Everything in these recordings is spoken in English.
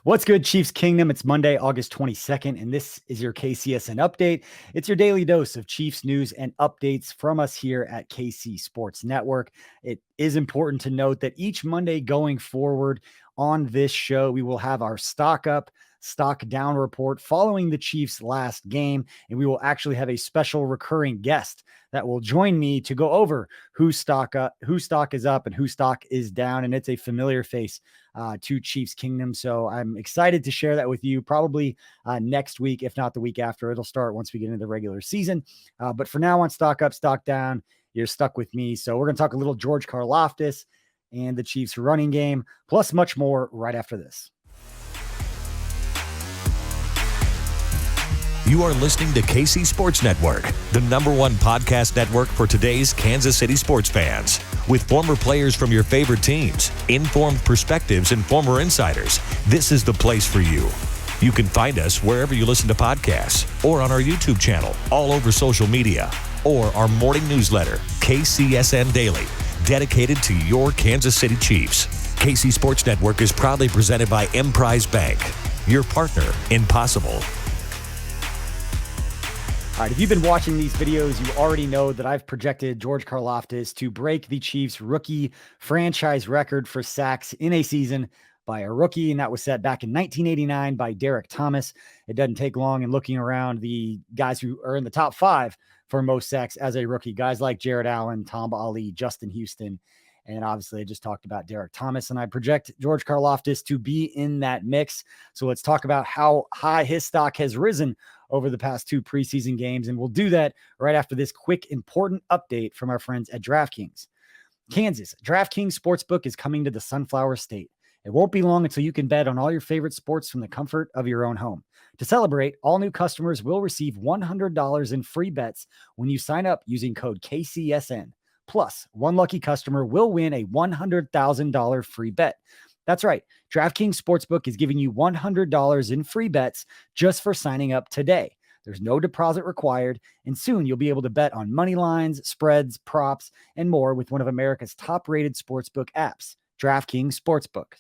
What's good, Chiefs Kingdom? It's Monday, August 22nd, and this is your KCSN update. It's your daily dose of Chiefs news and updates from us here at KC Sports Network. It is important to note that each Monday going forward on this show, we will have our stock up, stock down report following the Chiefs' last game, and we will actually have a special recurring guest that will join me to go over whose stock is up and whose stock is down, and it's a familiar face to Chiefs Kingdom. So I'm excited to share that with you probably next week, if not the week after. It'll start once we get into the regular season. But for now on stock up, stock down, you're stuck with me. So we're going to talk a little George Karlaftis and the Chiefs running game, plus much more right after this. You are listening to KC Sports Network, the #1 podcast network for today's Kansas City sports fans. With former players from your favorite teams, informed perspectives, and former insiders, this is the place for you. You can find us wherever you listen to podcasts, or on our YouTube channel, all over social media, or our morning newsletter, KCSN Daily, dedicated to your Kansas City Chiefs. KC Sports Network is proudly presented by Emprise Bank, your partner in possible. All right, if you've been watching these videos, you already know that I've projected George Karlaftis to break the Chiefs' rookie franchise record for sacks in a season by a rookie, and that was set back in 1989 by Derek Thomas. It doesn't take long in looking around the guys who are in the top 5 for most sacks as a rookie, guys like Jared Allen, Tom Ali, Justin Houston, and obviously I just talked about Derek Thomas, and I project George Karlaftis to be in that mix. So let's talk about how high his stock has risen over the past 2 preseason games, and we'll do that right after this quick, important update from our friends at DraftKings. Kansas, DraftKings Sportsbook is coming to the Sunflower State. It won't be long until you can bet on all your favorite sports from the comfort of your own home. To celebrate, all new customers will receive $100 in free bets when you sign up using code KCSN. Plus, one lucky customer will win a $100,000 free bet. That's right. DraftKings Sportsbook is giving you $100 in free bets just for signing up today. There's no deposit required, and soon you'll be able to bet on money lines, spreads, props, and more with one of America's top-rated sportsbook apps, DraftKings Sportsbook.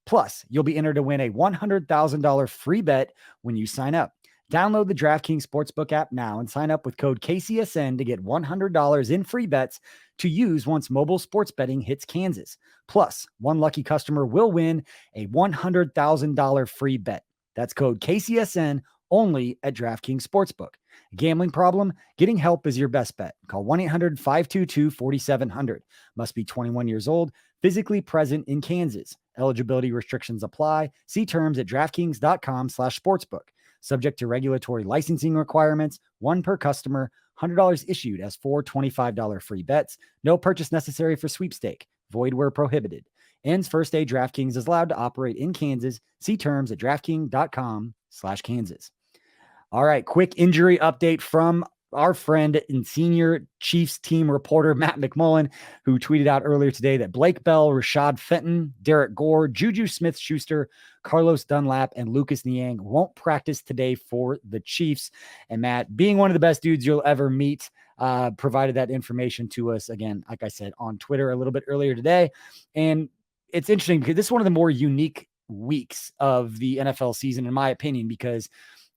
Plus, you'll be entered to win a $100,000 free bet when you sign up. Download the DraftKings Sportsbook app now and sign up with code KCSN to get $100 in free bets to use once mobile sports betting hits Kansas. Plus, one lucky customer will win a $100,000 free bet. That's code KCSN only at DraftKings Sportsbook. Gambling problem? Getting help is your best bet. Call 1-800-522-4700. Must be 21 years old, physically present in Kansas. Eligibility restrictions apply. See terms at DraftKings.com/sportsbook. Subject to regulatory licensing requirements, 1 per customer, $100 issued as 4 $25 free bets. No purchase necessary for sweepstake. Void where prohibited. Ends first day DraftKings is allowed to operate in Kansas. See terms at DraftKings.com/Kansas. All right, quick injury update from our friend and senior Chiefs team reporter, Matt McMullen, who tweeted out earlier today that Blake Bell, Rashad Fenton, Derek Gore, Juju Smith-Schuster, Carlos Dunlap, and Lucas Niang won't practice today for the Chiefs. And Matt, being one of the best dudes you'll ever meet, provided that information to us, again, like I said, on Twitter a little bit earlier today. And it's interesting because this is one of the more unique weeks of the NFL season, in my opinion, because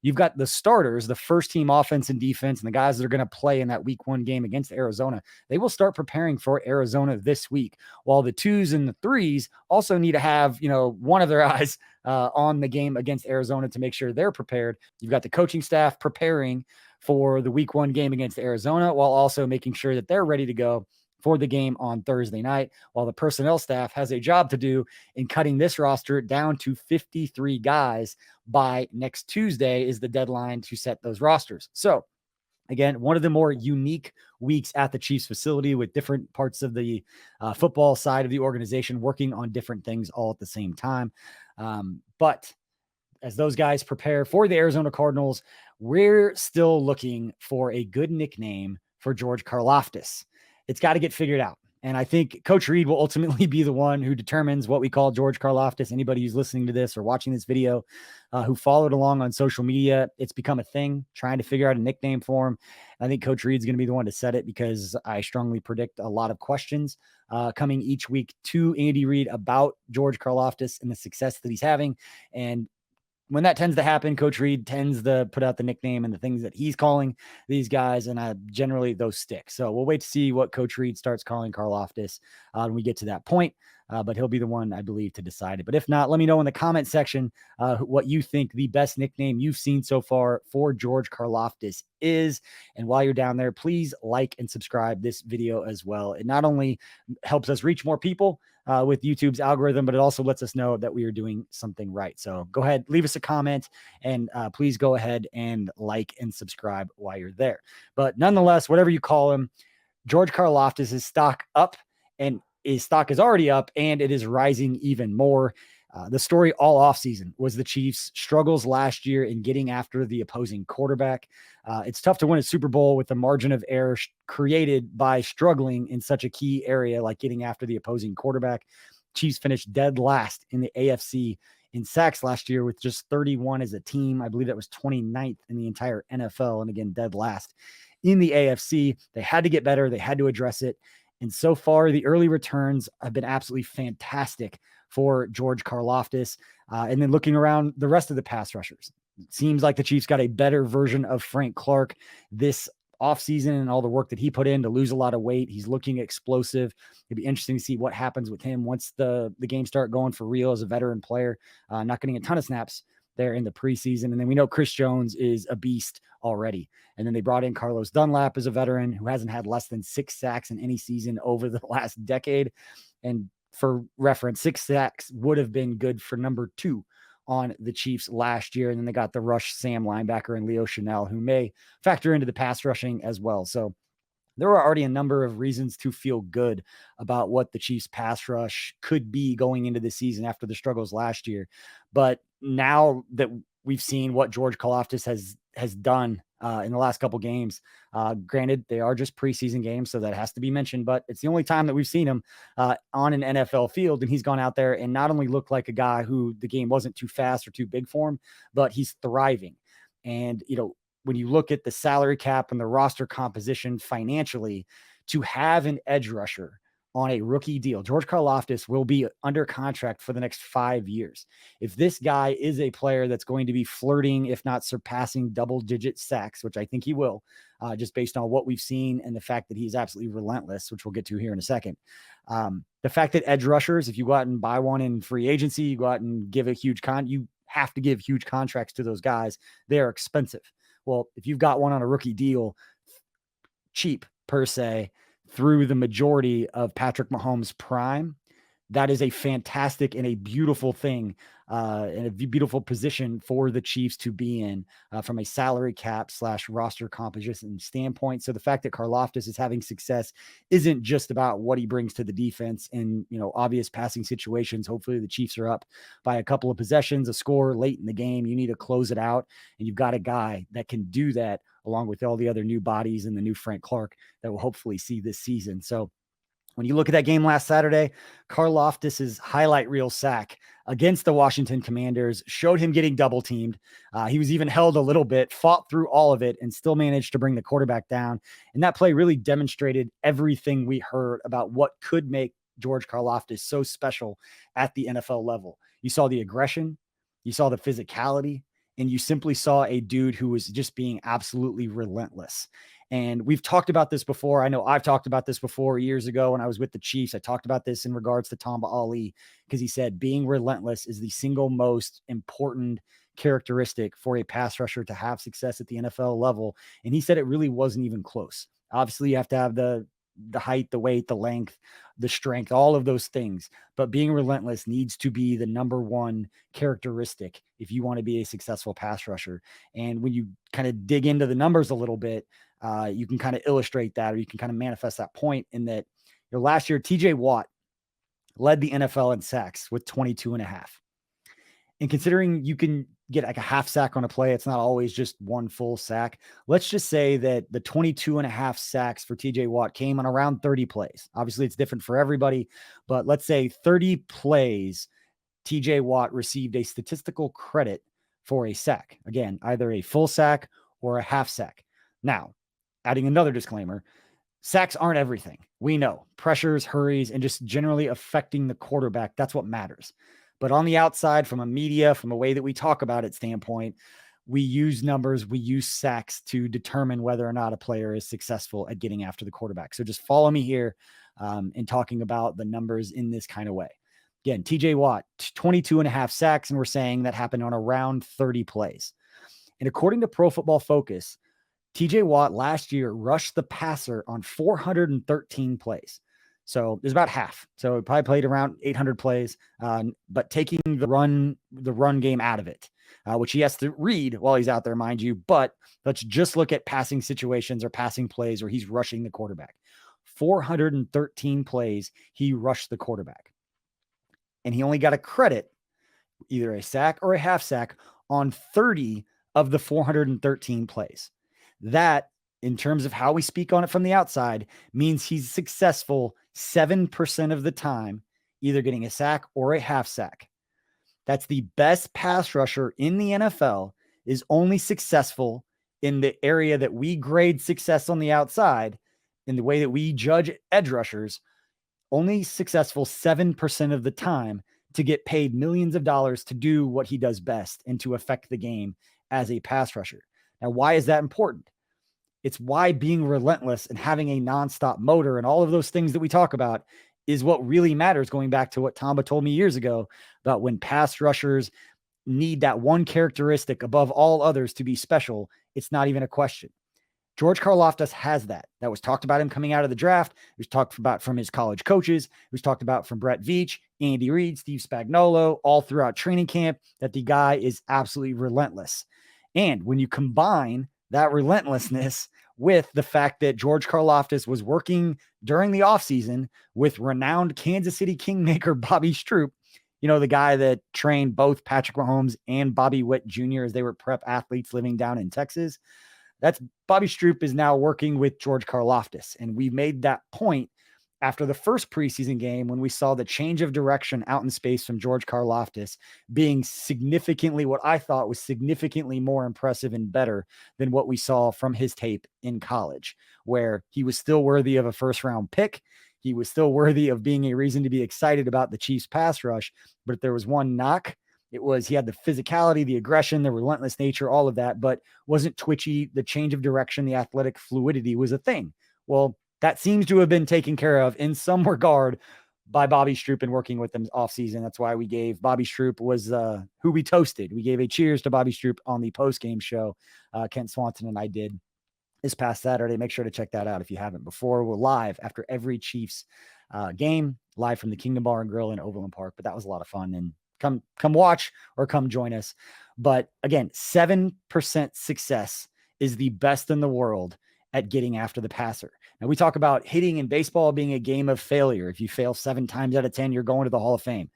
you've got the starters, the first team offense and defense, and the guys that are going to play in that week 1 game against Arizona. They will start preparing for Arizona this week, while the 2s and the 3s also need to have, one of their eyes on the game against Arizona to make sure they're prepared. You've got the coaching staff preparing for the week 1 game against Arizona, while also making sure that they're ready to go for the game on Thursday night, while the personnel staff has a job to do in cutting this roster down to 53 guys by next Tuesday is the deadline to set those rosters. So again, one of the more unique weeks at the Chiefs facility with different parts of the football side of the organization working on different things all at the same time. But as those guys prepare for the Arizona Cardinals, we're still looking for a good nickname for George Karlaftis. It's got to get figured out. And I think Coach Reid will ultimately be the one who determines what we call George Karlaftis. Anybody who's listening to this or watching this video who followed along on social media, it's become a thing, trying to figure out a nickname for him. I think Coach Reid's going to be the one to set it because I strongly predict a lot of questions coming each week to Andy Reid about George Karlaftis and the success that he's having. And when that tends to happen, Coach Reid tends to put out the nickname and the things that he's calling these guys, and generally those stick. So we'll wait to see what Coach Reid starts calling Karlaftis when we get to that point. But he'll be the one, I believe, to decide it. But if not, let me know in the comment section what you think the best nickname you've seen so far for George Karlaftis is. And while you're down there, please like and subscribe this video as well. It not only helps us reach more people with YouTube's algorithm, but it also lets us know that we are doing something right. So go ahead, leave us a comment, and please go ahead and like and subscribe while you're there. But nonetheless, whatever you call him, George Karlaftis is stock up, and his stock is already up, and it is rising even more. The story all offseason was the Chiefs' struggles last year in getting after the opposing quarterback. It's tough to win a Super Bowl with the margin of error created by struggling in such a key area like getting after the opposing quarterback. Chiefs finished dead last in the AFC in sacks last year with just 31 as a team. I believe that was 29th in the entire NFL, and again, dead last in the AFC. They had to get better. They had to address it. And so far, the early returns have been absolutely fantastic for George Karlaftis. And then looking around the rest of the pass rushers, it seems like the Chiefs got a better version of Frank Clark this offseason and all the work that he put in to lose a lot of weight. He's looking explosive. It'd be interesting to see what happens with him once the games start going for real as a veteran player, not getting a ton of snaps there in the preseason. And then we know Chris Jones is a beast already. And then they brought in Carlos Dunlap as a veteran who hasn't had less than 6 sacks in any season over the last decade. And for reference, 6 sacks would have been good for number 2 on the Chiefs last year. And then they got the rush Sam linebacker and Leo Chanel, who may factor into the pass rushing as well. So there were already a number of reasons to feel good about what the Chiefs pass rush could be going into the season after the struggles last year. But now that we've seen what George Karlaftis has done in the last couple games, granted, they are just preseason games, so that has to be mentioned, but it's the only time that we've seen him on an NFL field. And he's gone out there and not only looked like a guy who the game wasn't too fast or too big for him, but he's thriving. And, when you look at the salary cap and the roster composition financially, to have an edge rusher on a rookie deal, George Karlaftis will be under contract for the next 5 years. If this guy is a player that's going to be flirting, if not surpassing double-digit sacks, which I think he will, just based on what we've seen and the fact that he's absolutely relentless, which we'll get to here in a second. The fact that edge rushers, if you go out and buy one in free agency, you go out and give a huge you have to give huge contracts to those guys. They are expensive. Well, if you've got one on a rookie deal, cheap per se, through the majority of Patrick Mahomes' prime, that is a fantastic and a beautiful thing and a beautiful position for the Chiefs to be in from a salary cap / roster composition standpoint. So the fact that Karlaftis is having success isn't just about what he brings to the defense in, obvious passing situations. Hopefully the Chiefs are up by a couple of possessions, a score late in the game. You need to close it out, and you've got a guy that can do that along with all the other new bodies and the new Frank Clark that we'll hopefully see this season. So when you look at that game last Saturday, Karlaftis' highlight reel sack against the Washington Commanders showed him getting double teamed. He was even held a little bit, fought through all of it, and still managed to bring the quarterback down. And that play really demonstrated everything we heard about what could make George Karlaftis so special at the NFL level. You saw the aggression, you saw the physicality, and you simply saw a dude who was just being absolutely relentless. And we've talked about this before. I know I've talked about this before years ago when I was with the Chiefs. I talked about this in regards to Tamba Ali, because he said being relentless is the single most important characteristic for a pass rusher to have success at the NFL level. And he said it really wasn't even close. Obviously, you have to have the height, the weight, the length, the strength, all of those things. But being relentless needs to be the number one characteristic if you want to be a successful pass rusher. And when you kind of dig into the numbers a little bit, you can kind of illustrate that, or you can kind of manifest that point in that, last year, TJ Watt led the NFL in sacks with 22.5. And considering you can get like a half sack on a play, it's not always just one full sack. Let's just say that the 22.5 sacks for TJ Watt came on around 30 plays. Obviously, it's different for everybody, but let's say 30 plays, TJ Watt received a statistical credit for a sack. Again, either a full sack or a half sack. Now, adding another disclaimer, sacks aren't everything. We know pressures, hurries, and just generally affecting the quarterback. That's what matters. But on the outside, from a media, from a way that we talk about it standpoint, we use numbers, we use sacks to determine whether or not a player is successful at getting after the quarterback. So just follow me here in talking about the numbers in this kind of way. Again, TJ Watt, 22 and a half sacks, and we're saying that happened on around 30 plays. And according to Pro Football Focus, TJ Watt last year rushed the passer on 413 plays. So there's about half. So he probably played around 800 plays, but taking the run game out of it, which he has to read while he's out there, mind you. But let's just look at passing situations or passing plays where he's rushing the quarterback. 413 plays, he rushed the quarterback. And he only got a credit, either a sack or a half sack, on 30 of the 413 plays. That, in terms of how we speak on it from the outside, means he's successful 7% of the time, either getting a sack or a half sack. That's the best pass rusher in the NFL, is only successful in the area that we grade success on the outside, in the way that we judge edge rushers, only successful 7% of the time to get paid millions of dollars to do what he does best and to affect the game as a pass rusher. Now, why is that important? It's why being relentless and having a nonstop motor and all of those things that we talk about is what really matters, going back to what Tamba told me years ago about when pass rushers need that one characteristic above all others to be special. It's not even a question. George Karlaftis has that. That was talked about him coming out of the draft. It was talked about from his college coaches. It was talked about from Brett Veach, Andy Reid, Steve Spagnuolo, all throughout training camp, that the guy is absolutely relentless. And when you combine that relentlessness with the fact that George Karlaftis was working during the offseason with renowned Kansas City Kingmaker Bobby Stroup, the guy that trained both Patrick Mahomes and Bobby Witt Jr. as they were prep athletes living down in Texas. That's Bobby Stroup is now working with George Karlaftis. And we made that point after the first preseason game when we saw the change of direction out in space from George Karlaftis being significantly, what I thought was significantly more impressive and better than what we saw from his tape in college, where he was still worthy of a first-round pick. He was still worthy of being a reason to be excited about the Chiefs pass rush. But if there was one knock, it was he had the physicality, the aggression, the relentless nature, all of that, but wasn't twitchy. The change of direction, the athletic fluidity was a thing. Well, that seems to have been taken care of in some regard by Bobby Stroup and working with them offseason. That's why we gave Bobby Stroup was who we toasted. We gave a cheers to Bobby Stroup on the post-game show. Kent Swanson and I did this past Saturday. Make sure to check that out if you haven't before. We're live after every Chiefs game, live from the Kingdom Bar and Grill in Overland Park. But that was a lot of fun, and come watch or come join us. But again, 7% success is the best in the world at getting after the passer. Now, we talk about hitting in baseball being a game of failure. If you fail 7 times out of 10, you're going to the Hall of Fame.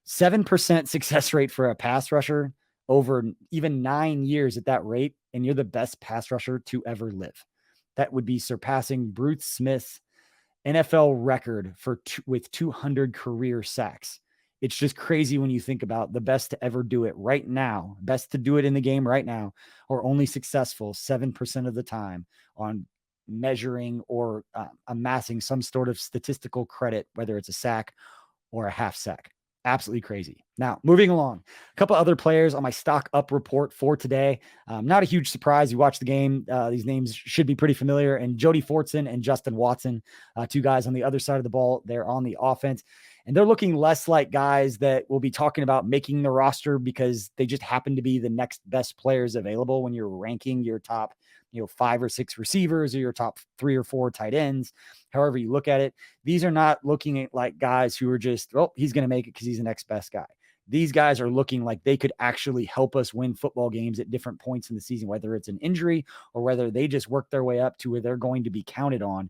7% success rate for a pass rusher over even 9 years at that rate, and you're the best pass rusher to ever live. That would be surpassing Bruce Smith's NFL record with 200 career sacks. It's just crazy when you think about the best to ever do it right now, best to do it in the game right now, or only successful 7% of the time on measuring or amassing some sort of statistical credit, whether it's a sack or a half sack. Absolutely crazy. Now, moving along, a couple other players on my stock up report for today. Not a huge surprise. You watch the game. These names should be pretty familiar. And Jody Fortson and Justin Watson, 2 guys on the other side of the ball. They're on the offense. And they're looking less like guys that we'll be talking about making the roster because they just happen to be the next best players available when you're ranking your top 5 or 6 receivers or your top 3 or 4 tight ends. However you look at it, these are not looking at like guys who are just, he's going to make it because he's the next best guy. These guys are looking like they could actually help us win football games at different points in the season, whether it's an injury or whether they just work their way up to where they're going to be counted on.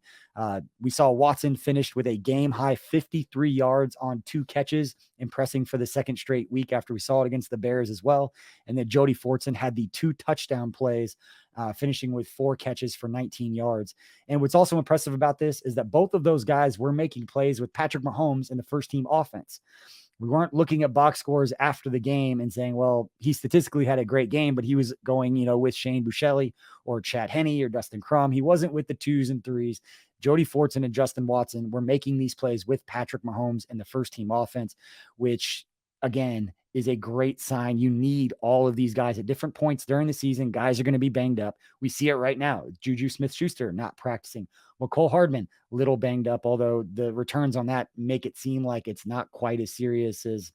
We saw Watson finished with a game-high 53 yards on 2 catches, impressing for the second straight week after we saw it against the Bears as well. And then Jody Fortson had the 2 touchdown plays, finishing with 4 catches for 19 yards. And what's also impressive about this is that both of those guys were making plays with Patrick Mahomes in the first-team offense. We weren't looking at box scores after the game and saying, well, he statistically had a great game, but he was going, with Shane Buechele or Chad Henne or Dustin Crum. He wasn't with the 2s and 3s. Jody Fortson and Justin Watson were making these plays with Patrick Mahomes in the first team offense, which again, is a great sign. You need all of these guys at different points during the season. Guys are going to be banged up. We see it right now. Juju Smith-Schuster not practicing. Cole Hardman, little banged up, although the returns on that make it seem like it's not quite as serious as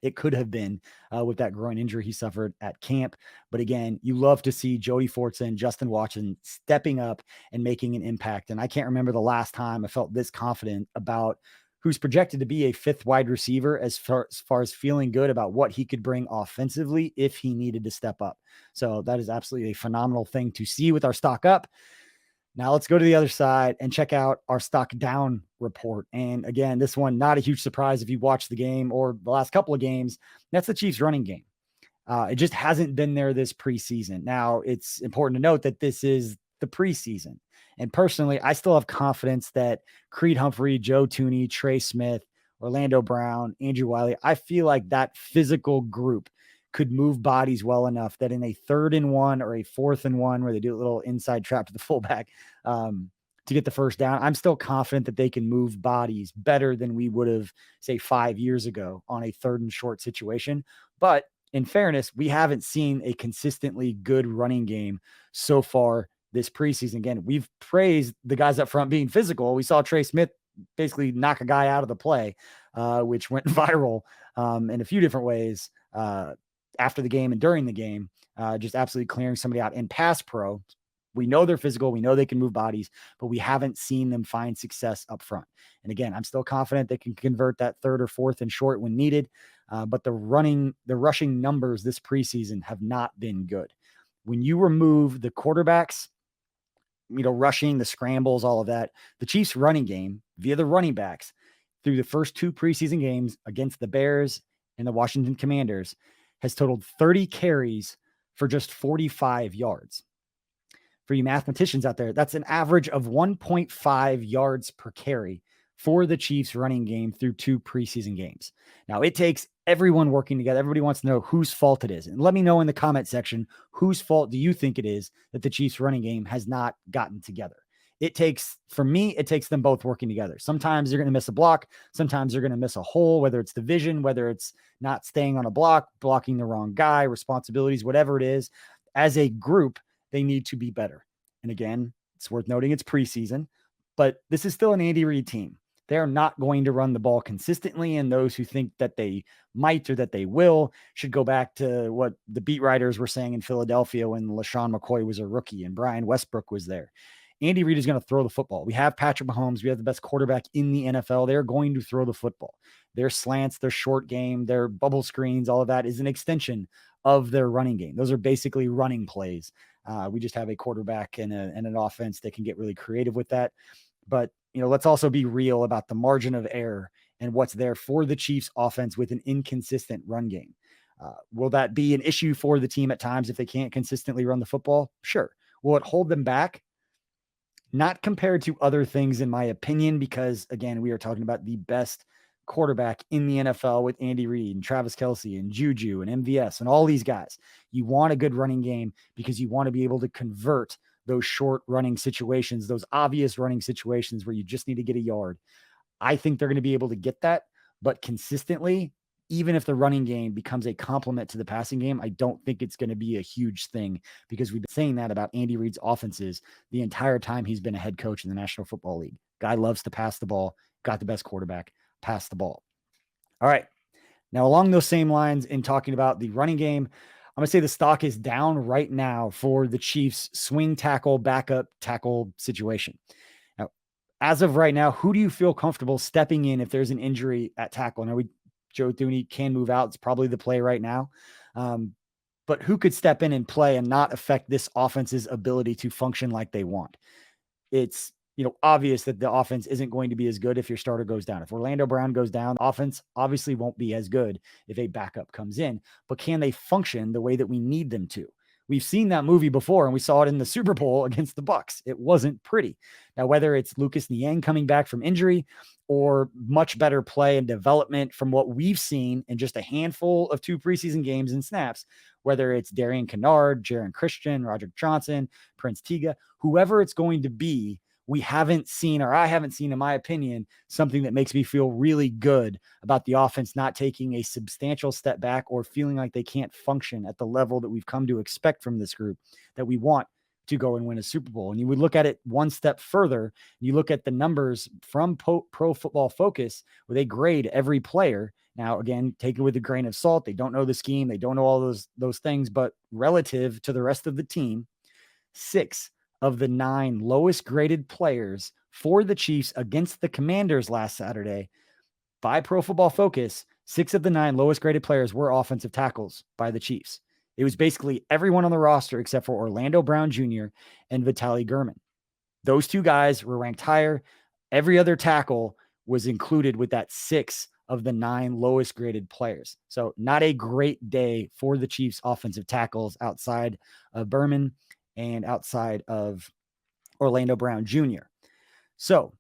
it could have been with that groin injury he suffered at camp. But again, you love to see Jody Fortson and Justin Watson stepping up and making an impact. And I can't remember the last time I felt this confident about who's projected to be a fifth wide receiver as far as feeling good about what he could bring offensively if he needed to step up. So that is absolutely a phenomenal thing to see with our stock up. Now let's go to the other side and check out our stock down report. And again, this one, not a huge surprise if you watch the game or the last couple of games. That's the Chiefs running game. It just hasn't been there this preseason. Now it's important to note that this is the preseason. And personally, I still have confidence that Creed Humphrey, Joe Thuney, Trey Smith, Orlando Brown, Andrew Wiley, I feel like that physical group could move bodies well enough that in a 3rd and 1 or a 4th and 1 where they do a little inside trap to the fullback to get the first down, I'm still confident that they can move bodies better than we would have, say, 5 years ago on a 3rd and short situation. But in fairness, we haven't seen a consistently good running game so far this preseason. Again, we've praised the guys up front being physical. We saw Trey Smith basically knock a guy out of the play, which went viral in a few different ways after the game and during the game, just absolutely clearing somebody out in pass pro. We know they're physical. We know they can move bodies, but we haven't seen them find success up front. And again, I'm still confident they can convert that 3rd or 4th and short when needed. But the rushing numbers this preseason have not been good. When you remove the quarterbacks, rushing, the scrambles, all of that, the Chiefs running game via the running backs through the first 2 preseason games against the Bears and the Washington Commanders has totaled 30 carries for just 45 yards. For you mathematicians out there, that's an average of 1.5 yards per carry for the Chiefs running game through 2 preseason games. Now, it takes everyone working together. Everybody wants to know whose fault it is. And let me know in the comment section, whose fault do you think it is that the Chiefs running game has not gotten together? For me, it takes them both working together. Sometimes you're going to miss a block. Sometimes you're going to miss a hole, whether it's the vision, whether it's not staying on a block, blocking the wrong guy, responsibilities, whatever it is. As a group, they need to be better. And again, it's worth noting it's preseason, but this is still an Andy Reid team. They're not going to run the ball consistently, and those who think that they might or that they will should go back to what the beat writers were saying in Philadelphia when LaShawn McCoy was a rookie and Brian Westbrook was there. Andy Reid is going to throw the football. We have Patrick Mahomes. We have the best quarterback in the NFL. They're going to throw the football. Their slants, their short game, their bubble screens, all of that is an extension of their running game. Those are basically running plays. We just have a quarterback and an offense that can get really creative with that. But, let's also be real about the margin of error and what's there for the Chiefs offense with an inconsistent run game. Will that be an issue for the team at times if they can't consistently run the football? Sure. Will it hold them back? Not compared to other things, in my opinion, because, again, we are talking about the best quarterback in the NFL with Andy Reid and Travis Kelce and Juju and MVS and all these guys. You want a good running game because you want to be able to convert those short running situations, those obvious running situations where you just need to get a yard. I think they're going to be able to get that, but consistently, even if the running game becomes a complement to the passing game, I don't think it's going to be a huge thing because we've been saying that about Andy Reid's offenses the entire time he's been a head coach in the National Football League. Guy loves to pass the ball, got the best quarterback, pass the ball. All right. Now, along those same lines in talking about the running game, I'm going to say the stock is down right now for the Chiefs swing tackle, backup tackle situation. Now, as of right now, who do you feel comfortable stepping in if there's an injury at tackle? Now, Joe Thuney can move out. It's probably the play right now. But who could step in and play and not affect this offense's ability to function like they want? It's obvious that the offense isn't going to be as good if your starter goes down. If Orlando Brown goes down, offense obviously won't be as good if a backup comes in. But can they function the way that we need them to? We've seen that movie before, and we saw it in the Super Bowl against the Bucs. It wasn't pretty. Now, whether it's Lucas Niang coming back from injury or much better play and development from what we've seen in just a handful of 2 preseason games and snaps, whether it's Darian Kennard, Jaron Christian, Roderick Johnson, Prince Tega, whoever it's going to be, we haven't seen, or I haven't seen, in my opinion, something that makes me feel really good about the offense not taking a substantial step back or feeling like they can't function at the level that we've come to expect from this group that we want to go and win a Super Bowl. And you would look at it one step further. You look at the numbers from Pro Football Focus, where they grade every player. Now, again, take it with a grain of salt. They don't know the scheme. They don't know all those things, but relative to the rest of the team, 6 of the 9 lowest graded players for the Chiefs against the Commanders last Saturday by Pro Football Focus, 6 of the 9 lowest graded players were offensive tackles by the Chiefs. It was basically everyone on the roster except for Orlando Brown Jr. and Vitaly Gurman. Those 2 guys were ranked higher. Every other tackle was included with that 6 of the 9 lowest graded players. So not a great day for the Chiefs offensive tackles outside of Berman and outside of Orlando Brown Jr. So,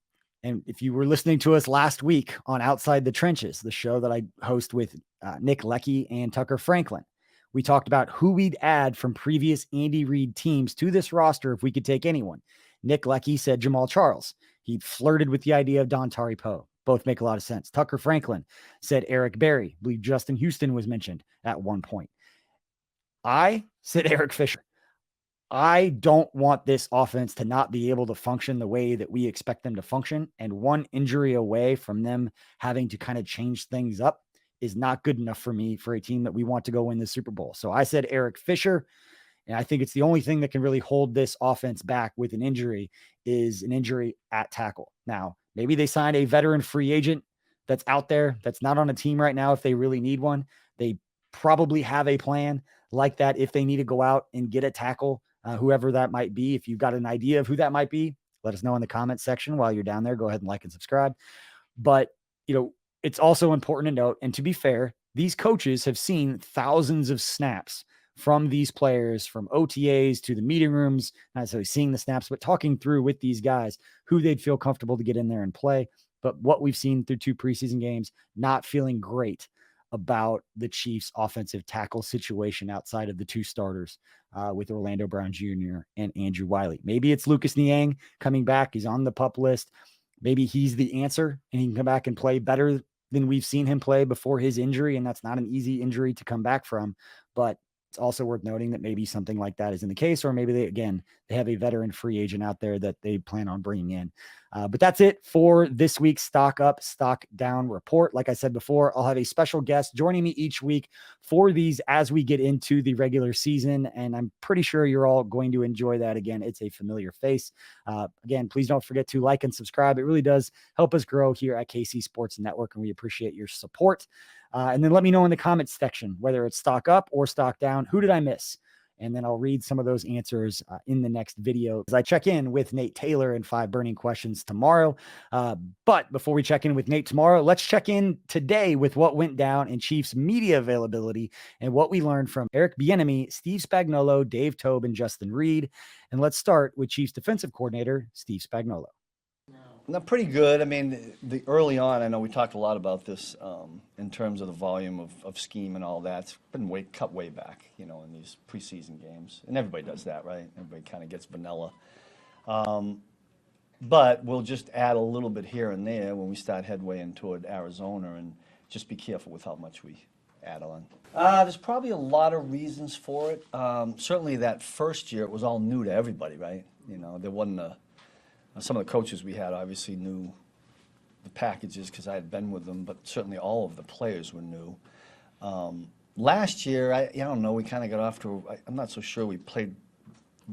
and if you were listening to us last week on Outside the Trenches, the show that I host with Nick Leckie and Tucker Franklin, we talked about who we'd add from previous Andy Reid teams to this roster if we could take anyone. Nick Leckie said Jamal Charles. He flirted with the idea of Dontari Poe. Both make a lot of sense. Tucker Franklin said Eric Berry. I believe Justin Houston was mentioned at one point. I said Eric Fisher. I don't want this offense to not be able to function the way that we expect them to function. And one injury away from them having to kind of change things up is not good enough for me for a team that we want to go win the Super Bowl. So I said Eric Fisher, and I think it's the only thing that can really hold this offense back with an injury is an injury at tackle. Now, maybe they signed a veteran free agent that's out there that's not on a team right now if they really need one. They probably have a plan like that if they need to go out and get a tackle, whoever that might be. If you've got an idea of who that might be, let us know in the comments section while you're down there. Go ahead and like and subscribe. But, it's also important to note, and to be fair, these coaches have seen thousands of snaps from these players, from OTAs to the meeting rooms, not necessarily seeing the snaps, but talking through with these guys who they'd feel comfortable to get in there and play. But what we've seen through 2 preseason games, not feeling great about the Chiefs' offensive tackle situation outside of the 2 starters with Orlando Brown Jr. and Andrew Wiley. Maybe it's Lucas Niang coming back. He's on the PUP list. Maybe he's the answer and he can come back and play better than we've seen him play before his injury. And that's not an easy injury to come back from, but it's also worth noting that maybe something like that isn't the case, or maybe they have a veteran free agent out there that they plan on bringing in. But that's it for this week's Stock Up, Stock Down report. Like I said before, I'll have a special guest joining me each week for these as we get into the regular season. And I'm pretty sure you're all going to enjoy that. Again, it's a familiar face. Again, please don't forget to like and subscribe. It really does help us grow here at KC Sports Network, and we appreciate your support. And then let me know in the comments section, whether it's stock up or stock down, who did I miss? And then I'll read some of those answers in the next video as I check in with Nate Taylor and 5 burning questions tomorrow. But before we check in with Nate tomorrow, let's check in today with what went down in Chiefs media availability and what we learned from Eric Bieniemy, Steve Spagnuolo, Dave Toub, and Justin Reid. And let's start with Chiefs defensive coordinator, Steve Spagnuolo. No, pretty good. I mean, the early on, I know we talked a lot about this in terms of the volume of scheme and all that. It's been cut way back, in these preseason games. And everybody does that, right? Everybody kind of gets vanilla. But we'll just add a little bit here and there when we start headwaying toward Arizona, and just be careful with how much we add on. There's probably a lot of reasons for it. Certainly that first year, it was all new to everybody, right? There wasn't some of the coaches we had obviously knew the packages because I had been with them, but certainly all of the players were new. Last year, I don't know, we kind of got off to, I'm not so sure we played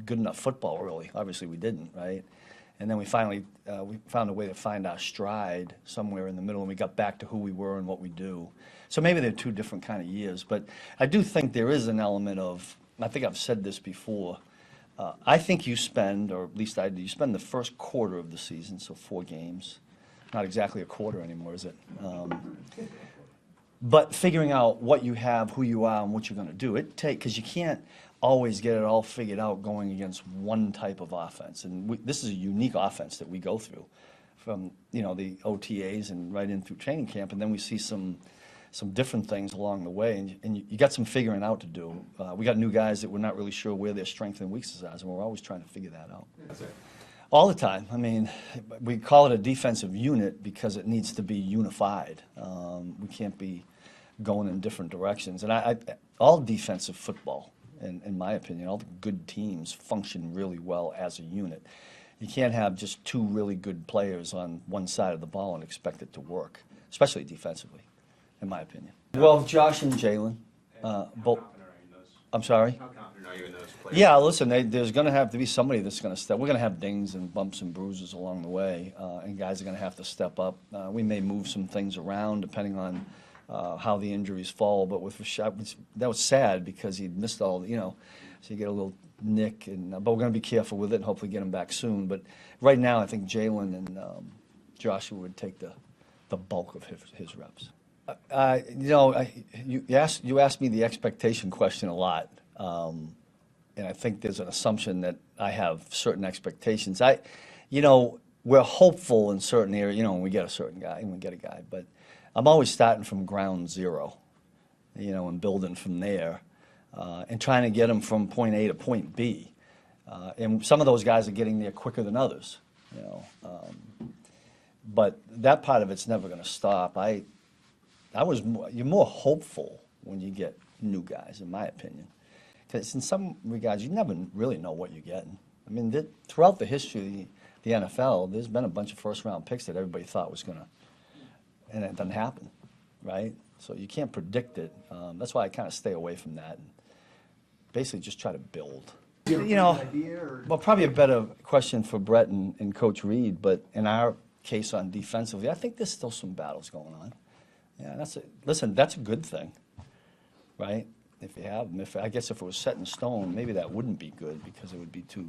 good enough football early. Obviously we didn't, right? And then we finally, we found a way to find our stride somewhere in the middle, and we got back to who we were and what we do. So maybe they're 2 different kind of years, but I do think there is an element of, I think I've said this before, I think you spend, or at least I do, you spend the first quarter of the season, so 4 games. Not exactly a quarter anymore, is it? But figuring out what you have, who you are, and what you're going to do. Because you can't always get it all figured out going against one type of offense. And this is a unique offense that we go through from, the OTAs and right in through training camp. And then we see some different things along the way, and you got some figuring out to do. We got new guys that we're not really sure where their strengths and weaknesses are, and we're always trying to figure that out. All the time. I mean, we call it a defensive unit because it needs to be unified. We can't be going in different directions. And all defensive football, in my opinion, all the good teams function really well as a unit. You can't have just two really good players on one side of the ball and expect it to work, especially defensively, in my opinion. Well, Josh and Jalen, both. I'm sorry? How confident are you in those players? Yeah, listen, there's going to have to be somebody that's going to step. We're going to have dings and bumps and bruises along the way, and guys are going to have to step up. We may move some things around depending on how the injuries fall. But with Rashad, that was sad because he missed all, so you get a little nick. But we're going to be careful with it and hopefully get him back soon. But right now, I think Jalen and Joshua would take the bulk of his reps. You asked me the expectation question a lot, and I think there's an assumption that I have certain expectations. We're hopeful in certain areas, when we get a certain guy and we get a guy, but I'm always starting from ground zero, and building from there, and trying to get them from point A to point B. And some of those guys are getting there quicker than others, but that part of it's never going to stop. You're more hopeful when you get new guys, in my opinion, because in some regards you never really know what you're getting. I mean, throughout the history of the NFL, there's been a bunch of first-round picks that everybody thought was going to, and it doesn't happen, right? So you can't predict it. That's why I kind of stay away from that and basically just try to build. Well, probably a better question for Brett and Coach Reid, but in our case on defensively, I think there's still some battles going on. Yeah, that's a good thing, right? If you have them. I guess if it was set in stone, maybe that wouldn't be good because it would be too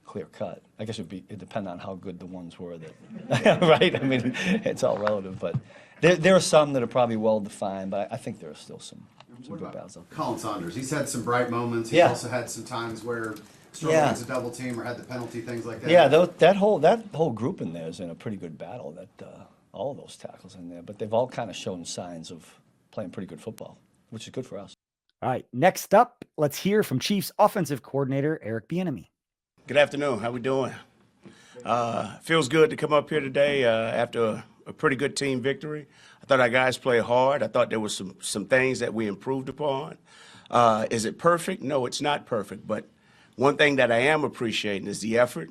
clear cut. I guess it'd depend on how good the ones were that, right? I mean, it's all relative, but there are some that are probably well defined, but I think there are still some good battles out there. Colin Saunders, he's had some bright moments. He's also had some times where struggled against a double team or had the penalty, things like that. Yeah, that whole group in there is in a pretty good battle. All of those tackles in there, but they've all kind of shown signs of playing pretty good football, which is good for us. All right, next up, let's hear from Chiefs offensive coordinator Eric Bieniemy. Good afternoon. How we doing? Feels good to come up here today after a pretty good team victory. I thought our guys played hard. I thought there was some things that we improved upon. Is it perfect? No, it's not perfect. But one thing that I am appreciating is the effort.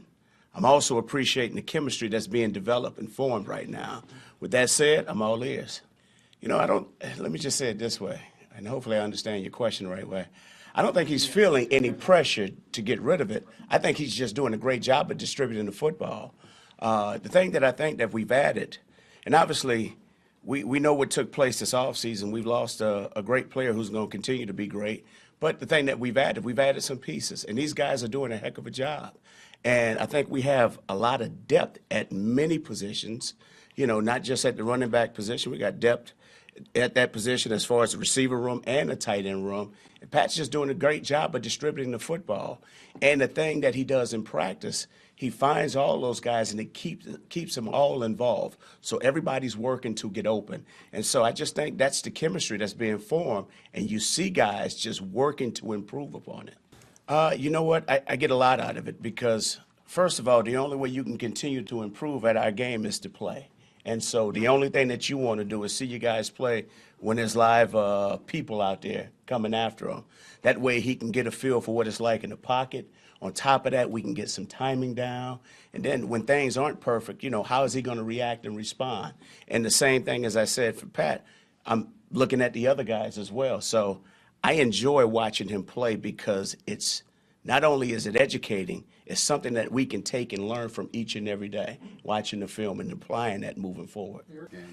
I'm also appreciating the chemistry that's being developed and formed right now. With that said, I'm all ears. Let me just say it this way, and hopefully I understand your question the right way. I don't think he's feeling any pressure to get rid of it. I think he's just doing a great job of distributing the football. The thing that I think that we've added, and obviously we know what took place this offseason. We've lost a great player who's going to continue to be great. But the thing that we've added some pieces, and these guys are doing a heck of a job. And I think we have a lot of depth at many positions, not just at the running back position. We got depth at that position as far as the receiver room and the tight end room. And Pat's just doing a great job of distributing the football. And the thing that he does in practice, he finds all those guys and it keeps them all involved. So everybody's working to get open. And so I just think that's the chemistry that's being formed. And you see guys just working to improve upon it. You know what? I get a lot out of it because, first of all, the only way you can continue to improve at our game is to play. And so the only thing that you want to do is see you guys play when there's live people out there coming after him. That way he can get a feel for what it's like in the pocket. On top of that, we can get some timing down. And then when things aren't perfect, how is he going to react and respond? And the same thing as I said for Pat, I'm looking at the other guys as well. So I enjoy watching him play because it's not only is it educating, it's something that we can take and learn from each and every day, watching the film and applying that moving forward.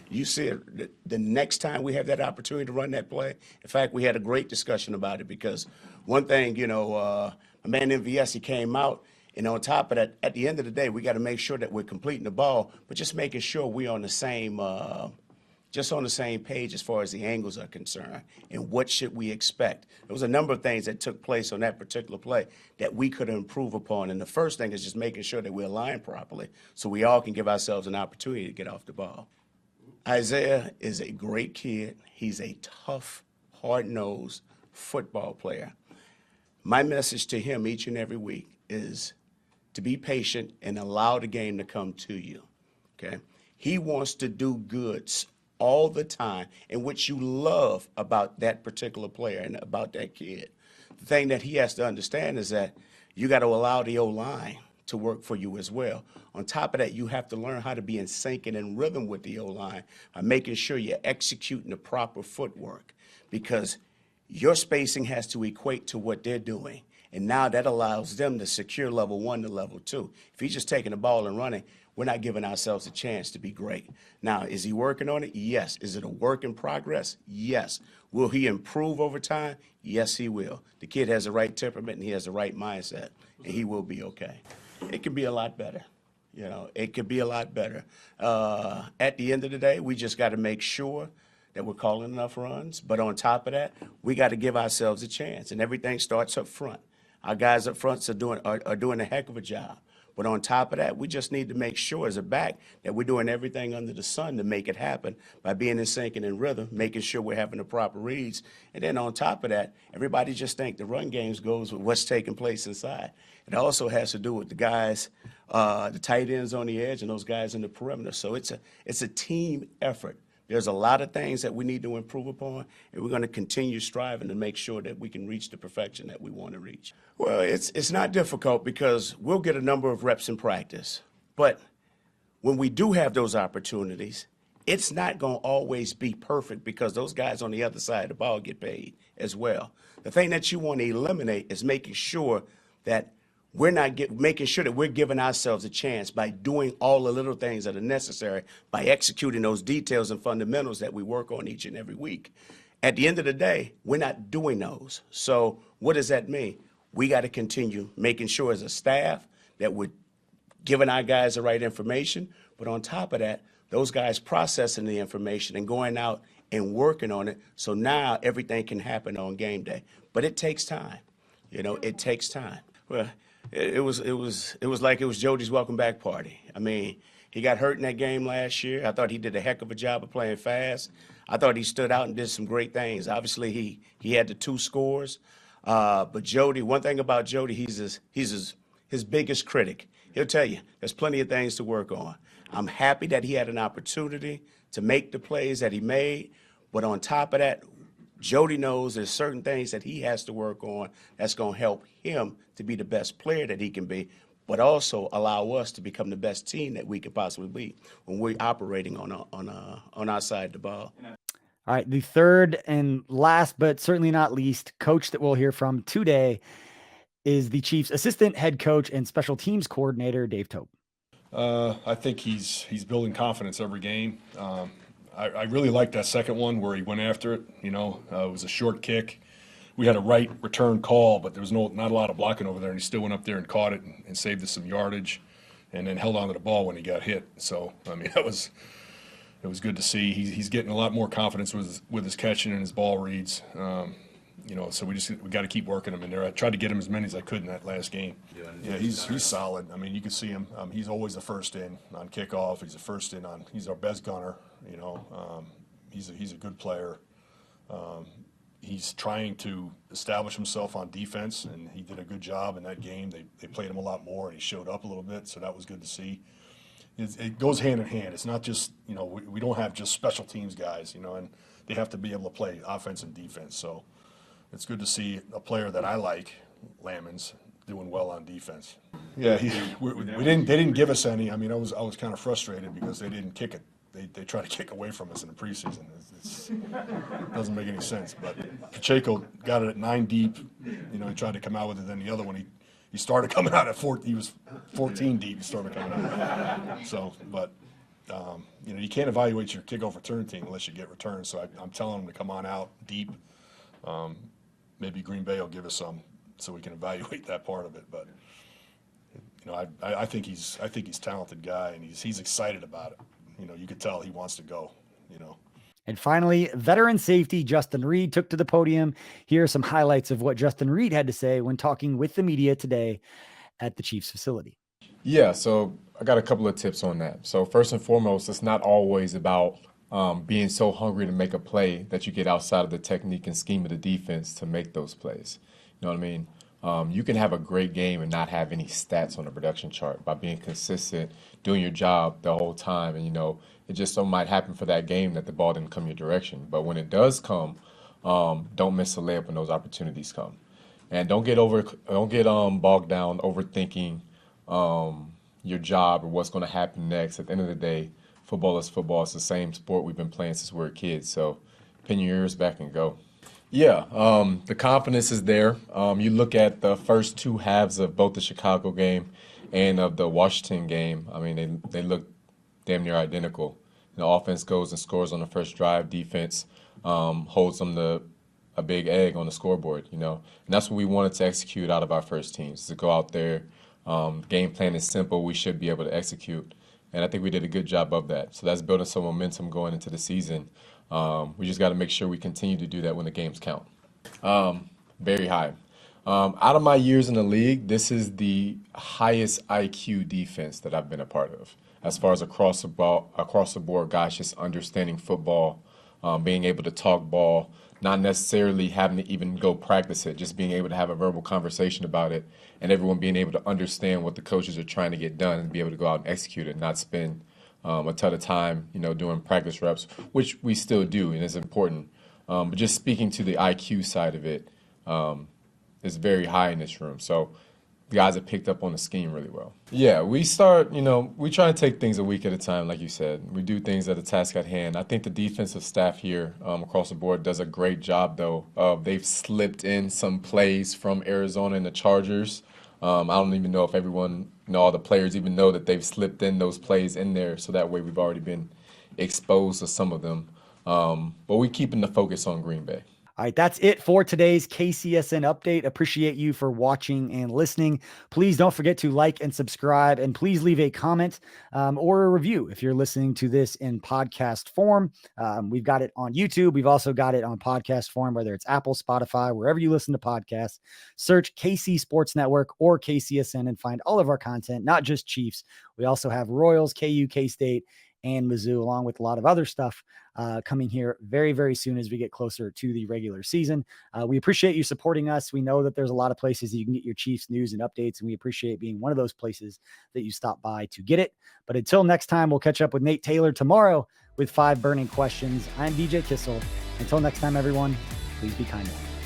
You see it, the next time we have that opportunity to run that play, in fact, we had a great discussion about it because one thing, my man MVS, he came out, and on top of that, at the end of the day, we got to make sure that we're completing the ball, but just making sure we're on the same page as far as the angles are concerned and what should we expect. There was a number of things that took place on that particular play that we could improve upon. And the first thing is just making sure that we're aligned properly so we all can give ourselves an opportunity to get off the ball. Isaiah is a great kid. He's a tough, hard-nosed football player. My message to him each and every week is to be patient and allow the game to come to you, okay? He wants to do goods all the time, and what you love about that particular player and about that kid. The thing that he has to understand is that you got to allow the O-line to work for you as well. On top of that, you have to learn how to be in sync and in rhythm with the O-line by making sure you're executing the proper footwork, because your spacing has to equate to what they're doing. And now that allows them to secure level 1 to level 2. If he's just taking the ball and running, we're not giving ourselves a chance to be great. Now, is he working on it? Yes. Is it a work in progress? Yes. Will he improve over time? Yes, he will. The kid has the right temperament and he has the right mindset, and he will be okay. It could be a lot better. You know, it could be a lot better. At the end of the day, we just got to make sure that we're calling enough runs. But on top of that, we got to give ourselves a chance, and everything starts up front. Our guys up front are doing a heck of a job. But on top of that, we just need to make sure as a back that we're doing everything under the sun to make it happen by being in sync and in rhythm, making sure we're having the proper reads. And then on top of that, everybody just think the run games goes with what's taking place inside. It also has to do with the guys, the tight ends on the edge and those guys in the perimeter. So it's a team effort. There's a lot of things that we need to improve upon, and we're going to continue striving to make sure that we can reach the perfection that we want to reach. Well, it's not difficult because we'll get a number of reps in practice. But when we do have those opportunities, it's not going to always be perfect because those guys on the other side of the ball get paid as well. The thing that you want to eliminate is making sure that making sure that we're giving ourselves a chance by doing all the little things that are necessary, by executing those details and fundamentals that we work on each and every week. At the end of the day, we're not doing those. So what does that mean? We got to continue making sure as a staff that we're giving our guys the right information, but on top of that, those guys processing the information and going out and working on it, so now everything can happen on game day. But it takes time. You know, it takes time. Well, it was like it was Jody's welcome back party. I mean, he got hurt in that game last year. I thought he did a heck of a job of playing fast. I thought he stood out and did some great things. Obviously, he had the 2 scores. But Jody, one thing about Jody, he's his biggest critic. He'll tell you there's plenty of things to work on. I'm happy that he had an opportunity to make the plays that he made. But on top of that, Jody knows there's certain things that he has to work on that's going to help him to be the best player that he can be, but also allow us to become the best team that we could possibly be when we're operating on our side of the ball. All right, the third and last, but certainly not least, coach that we'll hear from today is the Chiefs' assistant head coach and special teams coordinator, Dave Toub. I think he's building confidence every game. I really liked that second one where he went after it. You know, it was a short kick. We had a right return call, but there was not a lot of blocking over there, and he still went up there and caught it and saved us some yardage, and then held on to the ball when he got hit. So I mean, it was good to see. He's getting a lot more confidence with his catching and his ball reads. You know, so we got to keep working him in there. I tried to get him as many as I could in that last game. Yeah, he's solid. I mean, you can see him. He's always the first in on kickoff. He's the first in on. He's our best gunner. You know, he's a good player. He's trying to establish himself on defense, and he did a good job in that game. They played him a lot more, and he showed up a little bit, so that was good to see. It goes hand in hand. It's not just, you know, we don't have just special teams guys, you know, and they have to be able to play offense and defense. So it's good to see a player that I like, Lamons, doing well on defense. Yeah, they didn't give us any. I mean, I was kind of frustrated because they didn't kick it. They try to kick away from us in the preseason. It doesn't make any sense. But Pacheco got it at 9 deep. You know, he tried to come out with it. Then the other one, he started coming out at 4. He was 14 deep. He started coming out. So, but you know, you can't evaluate your kickoff return team unless you get returns. So I'm telling them to come on out deep. Maybe Green Bay will give us some, so we can evaluate that part of it. But you know, I think he's a talented guy, and he's excited about it. You know, you could tell he wants to go. You know. And finally, veteran safety Justin Reid took to the podium. Here are some highlights of what Justin Reid had to say when talking with the media today at the Chiefs facility. Yeah, so I got a couple of tips on that. So first and foremost, it's not always about being so hungry to make a play that you get outside of the technique and scheme of the defense to make those plays. You know what I mean? You can have a great game and not have any stats on the production chart by being consistent, doing your job the whole time. And, it just so might happen for that game that the ball didn't come your direction. But when it does come, don't miss a layup when those opportunities come. And don't get bogged down overthinking your job or what's going to happen next. At the end of the day, football is football. It's the same sport we've been playing since we were kids. So pin your ears back and go. Yeah, the confidence is there. You look at the first two halves of both the Chicago game and of the Washington game. I mean, they look damn near identical. The offense goes and scores on the first drive. Defense holds them to a big egg on the scoreboard, And that's what we wanted to execute out of our first teams, to go out there. Game plan is simple. We should be able to execute. And I think we did a good job of that. So that's building some momentum going into the season. We just got to make sure we continue to do that when the games count. Very high. Out of my years in the league, this is the highest IQ defense that I've been a part of. As far as across the board, guys, just understanding football, being able to talk ball, not necessarily having to even go practice it, just being able to have a verbal conversation about it, and everyone being able to understand what the coaches are trying to get done and be able to go out and execute it, not spend a ton of time, doing practice reps, which we still do, and it's important. But just speaking to the IQ side of it is very high in this room. So the guys have picked up on the scheme really well. Yeah, we start, we try to take things a week at a time, like you said. We do things at the task at hand. I think the defensive staff here across the board does a great job, though. They've slipped in some plays from Arizona and the Chargers. I don't even know if everyone, all the players even know that they've slipped in those plays in there, so that way we've already been exposed to some of them. But we're keeping the focus on Green Bay. All right, that's it for today's KCSN update. Appreciate you for watching and listening. Please don't forget to like and subscribe, and please leave a comment or a review if you're listening to this in podcast form. We've got it on YouTube. We've also got it on podcast form, whether it's Apple, Spotify, wherever you listen to podcasts. Search KC Sports Network or KCSN and find all of our content, not just Chiefs. We also have Royals, KU, K-State, and Mizzou, along with a lot of other stuff coming here very, very soon as we get closer to the regular season. We appreciate you supporting us. We know that there's a lot of places that you can get your Chiefs news and updates, and we appreciate being one of those places that you stop by to get it. But until next time, we'll catch up with Nate Taylor tomorrow with 5 burning questions. I'm DJ Kissel. Until next time, everyone, please be kind to one another.